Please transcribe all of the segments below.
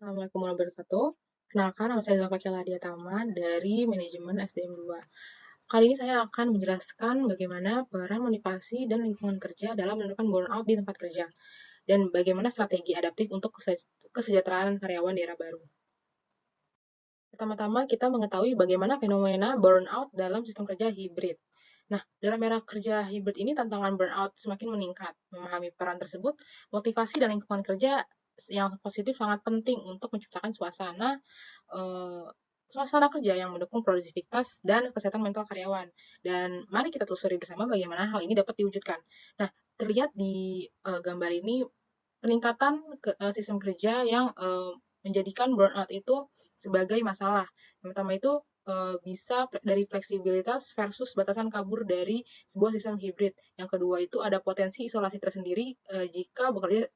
Assalamualaikum warahmatullahi wabarakatuh. Kenalkan, nama saya Zulfa Ladia Tama dari Manajemen SDM 2. Kali ini saya akan menjelaskan bagaimana peran motivasi dan lingkungan kerja dalam menentukan burnout di tempat kerja, dan bagaimana strategi adaptif untuk kesejahteraan karyawan di era baru. Pertama-tama kita mengetahui bagaimana fenomena burnout dalam sistem kerja hibrid. Nah, dalam era kerja hibrid ini tantangan burnout semakin meningkat. Memahami peran tersebut, motivasi dan lingkungan kerja yang positif sangat penting untuk menciptakan eh, suasana kerja yang mendukung produktivitas dan kesehatan mental karyawan. Dan mari kita telusuri bersama bagaimana hal ini dapat diwujudkan. Nah, terlihat di gambar ini peningkatan sistem kerja yang menjadikan burnout itu sebagai masalah. Yang pertama itu bisa dari fleksibilitas versus batasan kabur dari sebuah sistem hibrid. Yang kedua itu ada potensi isolasi tersendiri jika bekerja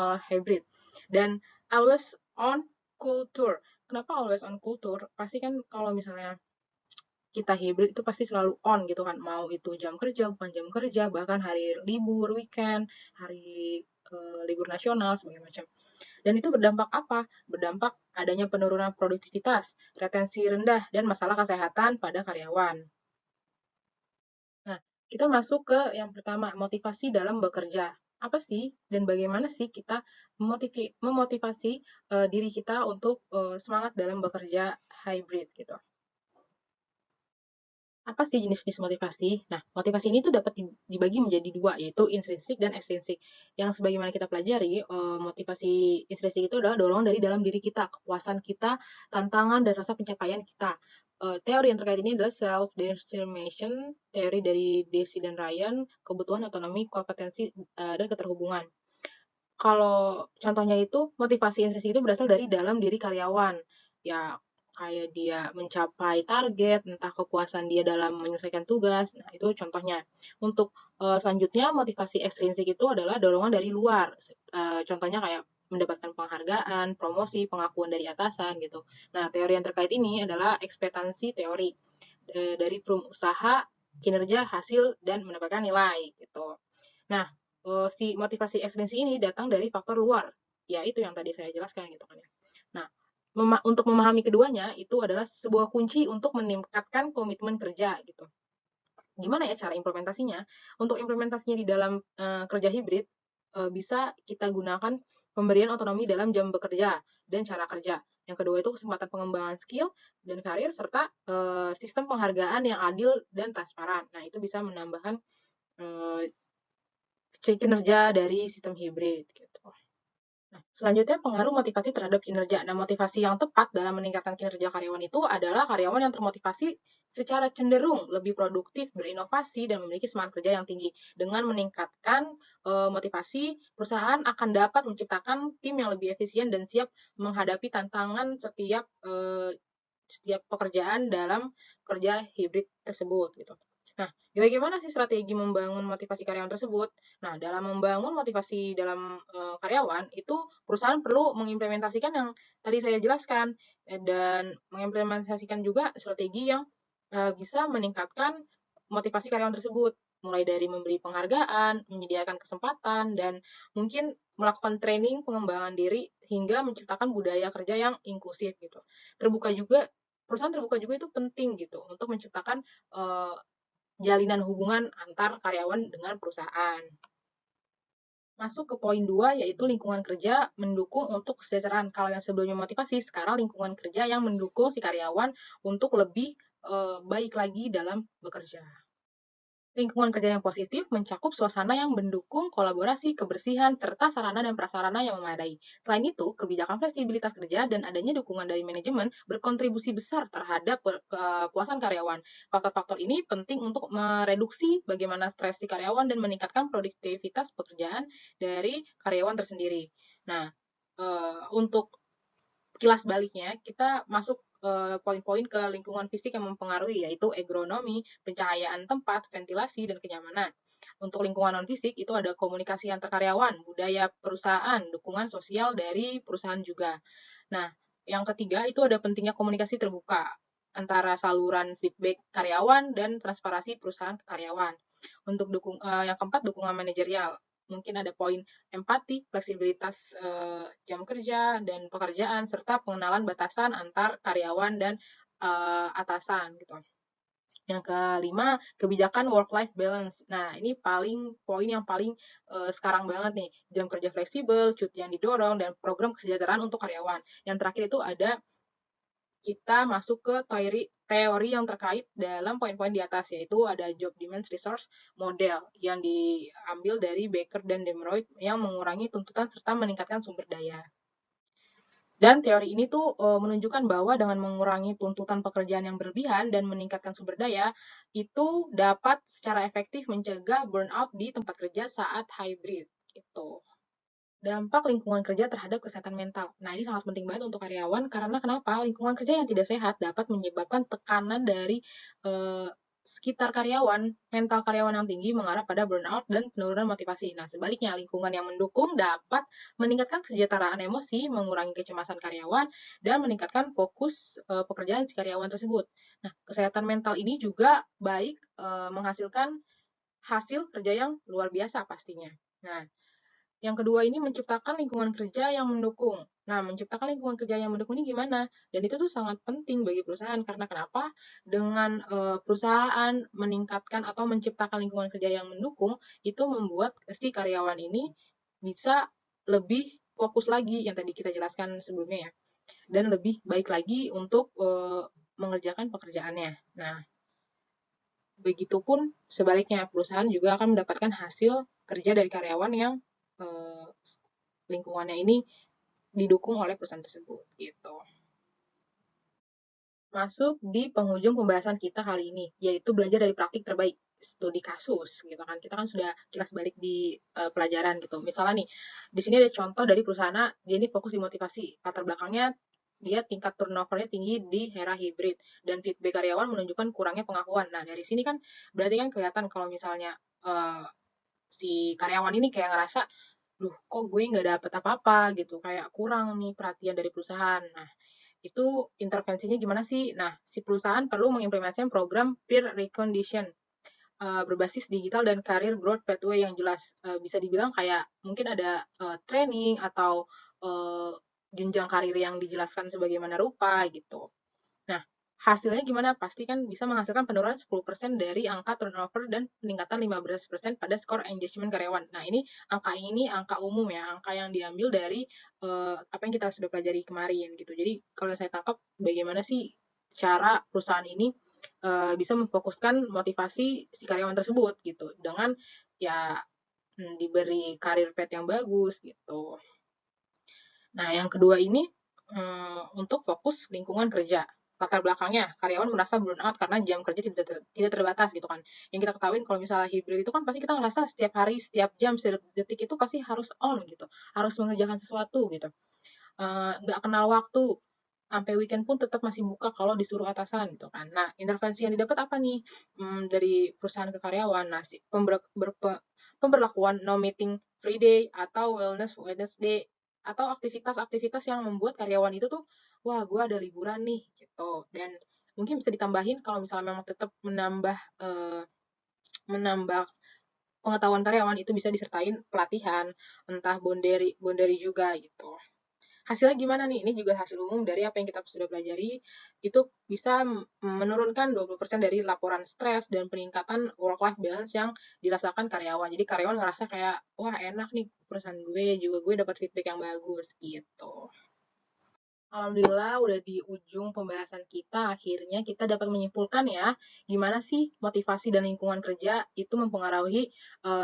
hybrid. Dan always on culture. Kenapa always on culture? Pasti kan kalau misalnya kita hybrid itu pasti selalu on gitu kan, mau itu jam kerja bukan jam kerja, bahkan hari libur weekend, hari libur nasional segala macam. Dan itu berdampak apa? Berdampak adanya penurunan produktivitas, retensi rendah, dan masalah kesehatan pada karyawan. Nah, kita masuk ke yang pertama, motivasi dalam bekerja. Apa sih dan bagaimana sih kita memotivasi diri kita untuk semangat dalam bekerja hybrid gitu? Apa sih jenis-jenis motivasi? Nah, motivasi ini tuh dapat dibagi menjadi dua, yaitu intrinsik dan ekstrinsik. Yang sebagaimana kita pelajari, motivasi intrinsik itu adalah dorongan dari dalam diri kita, kepuasan kita, tantangan dan rasa pencapaian kita. Teori yang terkait ini adalah self-determination, teori dari Deci dan Ryan, kebutuhan otonomi, kompetensi, dan keterhubungan. Kalau contohnya itu, motivasi intrinsik itu berasal dari dalam diri karyawan. Ya, kayak dia mencapai target, entah kepuasan dia dalam menyelesaikan tugas. Nah, itu contohnya. Untuk selanjutnya, motivasi ekstrinsik itu adalah dorongan dari luar. Contohnya kayak mendapatkan penghargaan, promosi, pengakuan dari atasan gitu. Nah, teori yang terkait ini adalah ekspektansi teori dari usaha, kinerja, hasil, dan mendapatkan nilai gitu. Nah, si motivasi ekstrinsi ini datang dari faktor luar, ya itu yang tadi saya jelaskan gitu kan ya. Nah, untuk memahami keduanya itu adalah sebuah kunci untuk meningkatkan komitmen kerja gitu. Gimana ya cara implementasinya? Untuk implementasinya di dalam kerja hibrid bisa kita gunakan pemberian otonomi dalam jam bekerja dan cara kerja. Yang kedua itu kesempatan pengembangan skill dan karir serta sistem penghargaan yang adil dan transparan. Nah, itu bisa menambahkan eh, kinerja dari sistem hibrid gitu. Nah, selanjutnya pengaruh motivasi terhadap kinerja. Nah, motivasi yang tepat dalam meningkatkan kinerja karyawan itu adalah karyawan yang termotivasi secara cenderung lebih produktif, berinovasi, dan memiliki semangat kerja yang tinggi. Dengan meningkatkan motivasi, perusahaan akan dapat menciptakan tim yang lebih efisien dan siap menghadapi tantangan setiap pekerjaan dalam kerja hibrid tersebut gitu. Nah, bagaimana sih strategi membangun motivasi karyawan tersebut? Nah, dalam membangun motivasi dalam karyawan, itu perusahaan perlu mengimplementasikan yang tadi saya jelaskan dan mengimplementasikan juga strategi yang bisa meningkatkan motivasi karyawan tersebut, mulai dari memberi penghargaan, menyediakan kesempatan, dan mungkin melakukan training pengembangan diri hingga menciptakan budaya kerja yang inklusif gitu. Terbuka juga Perusahaan terbuka juga itu penting gitu untuk menciptakan uh, jalinan hubungan antar karyawan dengan perusahaan. Masuk ke poin 2 yaitu lingkungan kerja mendukung untuk kesejahteraan. Kalau yang sebelumnya motivasi, sekarang lingkungan kerja yang mendukung si karyawan untuk lebih baik lagi dalam bekerja. Lingkungan kerja yang positif mencakup suasana yang mendukung kolaborasi, kebersihan, serta sarana dan prasarana yang memadai. Selain itu, kebijakan fleksibilitas kerja dan adanya dukungan dari manajemen berkontribusi besar terhadap kepuasan karyawan. Faktor-faktor ini penting untuk mereduksi bagaimana stres di karyawan dan meningkatkan produktivitas pekerjaan dari karyawan tersendiri. Nah, untuk kilas baliknya, kita masuk poin-poin ke lingkungan fisik yang mempengaruhi, yaitu ergonomi, pencahayaan tempat, ventilasi, dan kenyamanan. Untuk lingkungan non-fisik, itu ada komunikasi antar karyawan, budaya perusahaan, dukungan sosial dari perusahaan juga. Nah, yang ketiga itu ada pentingnya komunikasi terbuka antara saluran feedback karyawan dan transparansi perusahaan ke karyawan. Untuk yang keempat, dukungan manajerial mungkin ada poin empati, fleksibilitas jam kerja dan pekerjaan, serta pengenalan batasan antar karyawan dan atasan gitu. Yang kelima, kebijakan work-life balance. Nah, ini poin yang paling sekarang banget nih. Jam kerja fleksibel, cuti yang didorong, dan program kesejahteraan untuk karyawan. Yang terakhir itu ada kita masuk ke teori yang terkait dalam poin-poin di atas, yaitu ada job demand resource model yang diambil dari Baker dan Demeroyd yang mengurangi tuntutan serta meningkatkan sumber daya. Dan teori ini tuh menunjukkan bahwa dengan mengurangi tuntutan pekerjaan yang berlebihan dan meningkatkan sumber daya, itu dapat secara efektif mencegah burnout di tempat kerja saat hybrid gitu. Dampak lingkungan kerja terhadap kesehatan mental. Nah, ini sangat penting banget untuk karyawan karena kenapa? Lingkungan kerja yang tidak sehat dapat menyebabkan tekanan dari sekitar karyawan, mental karyawan yang tinggi mengarah pada burnout dan penurunan motivasi. Nah, sebaliknya, lingkungan yang mendukung dapat meningkatkan kesejahteraan emosi, mengurangi kecemasan karyawan, dan meningkatkan fokus pekerjaan si karyawan tersebut. Nah, kesehatan mental ini juga baik menghasilkan hasil kerja yang luar biasa pastinya. Nah, yang kedua ini menciptakan lingkungan kerja yang mendukung. Nah, menciptakan lingkungan kerja yang mendukung ini gimana? Dan itu tuh sangat penting bagi perusahaan karena kenapa? Dengan perusahaan meningkatkan atau menciptakan lingkungan kerja yang mendukung, itu membuat si karyawan ini bisa lebih fokus lagi yang tadi kita jelaskan sebelumnya ya, dan lebih baik lagi untuk mengerjakan pekerjaannya. Nah, begitupun sebaliknya, perusahaan juga akan mendapatkan hasil kerja dari karyawan yang lingkungannya ini didukung oleh perusahaan tersebut gitu. Masuk di penghujung pembahasan kita kali ini, yaitu belajar dari praktik terbaik, studi kasus gitu kan. Kita kan sudah kilas balik di pelajaran gitu. Misalnya nih, di sini ada contoh dari perusahaan, dia ini fokus di motivasi. Latar belakangnya dia tingkat turnovernya tinggi di era hybrid dan feedback karyawan menunjukkan kurangnya pengakuan. Nah, dari sini kan berarti kan kelihatan kalau misalnya si karyawan ini kayak ngerasa, duh kok gue nggak dapet apa-apa gitu, kayak kurang nih perhatian dari perusahaan. Nah, itu intervensinya gimana sih? Nah, si perusahaan perlu mengimplementasikan program peer recognition berbasis digital dan career growth pathway yang jelas. Bisa dibilang kayak mungkin ada training atau jenjang karir yang dijelaskan sebagaimana rupa gitu. Nah, hasilnya gimana? Pasti kan bisa menghasilkan penurunan 10% dari angka turnover dan peningkatan 15% pada skor engagement karyawan. Nah, ini angka umum ya, angka yang diambil dari apa yang kita sudah pelajari kemarin gitu. Jadi, kalau saya tangkap bagaimana sih cara perusahaan ini bisa memfokuskan motivasi si karyawan tersebut gitu dengan ya diberi karir path yang bagus gitu. Nah, yang kedua ini untuk fokus lingkungan kerja. Latar belakangnya, karyawan merasa burnout karena jam kerja tidak terbatas gitu kan. Yang kita ketahui kalau misalnya hybrid itu kan pasti kita ngerasa setiap hari, setiap jam, setiap detik itu pasti harus on gitu. Harus mengerjakan sesuatu gitu. Nggak kenal waktu. Sampai weekend pun tetap masih buka kalau disuruh atasan gitu kan. Nah, intervensi yang didapat apa nih dari perusahaan ke karyawan? Nah, pemberlakuan no meeting free day atau wellness Wednesday atau aktivitas-aktivitas yang membuat karyawan itu tuh, wah gue ada liburan nih gitu. Dan mungkin bisa ditambahin kalau misalnya memang tetap menambah pengetahuan karyawan itu bisa disertain pelatihan, entah bonderi bonderi juga gitu. Hasilnya gimana nih? Ini juga hasil umum dari apa yang kita sudah pelajari. Itu bisa menurunkan 20% dari laporan stres dan peningkatan work-life balance yang dirasakan karyawan. Jadi karyawan ngerasa kayak, wah enak nih perusahaan gue, juga gue dapat feedback yang bagus gitu. Alhamdulillah udah di ujung pembahasan kita, akhirnya kita dapat menyimpulkan ya, gimana sih motivasi dan lingkungan kerja itu mempengaruhi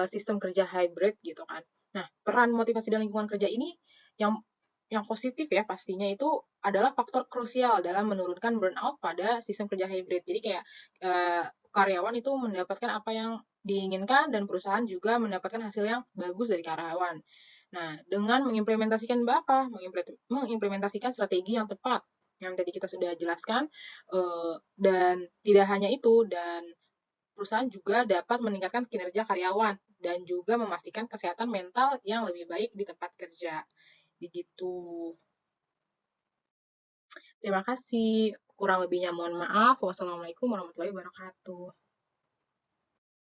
sistem kerja hybrid gitu kan. Nah, peran motivasi dan lingkungan kerja ini yang yang positif ya pastinya itu adalah faktor krusial dalam menurunkan burnout pada sistem kerja hybrid. Jadi kayak karyawan itu mendapatkan apa yang diinginkan dan perusahaan juga mendapatkan hasil yang bagus dari karyawan. Nah, dengan mengimplementasikan apa? Mengimplementasikan strategi yang tepat yang tadi kita sudah jelaskan dan tidak hanya itu dan perusahaan juga dapat meningkatkan kinerja karyawan dan juga memastikan kesehatan mental yang lebih baik di tempat kerja. Begitu. Terima kasih. Kurang lebihnya mohon maaf. Wassalamualaikum warahmatullahi wabarakatuh.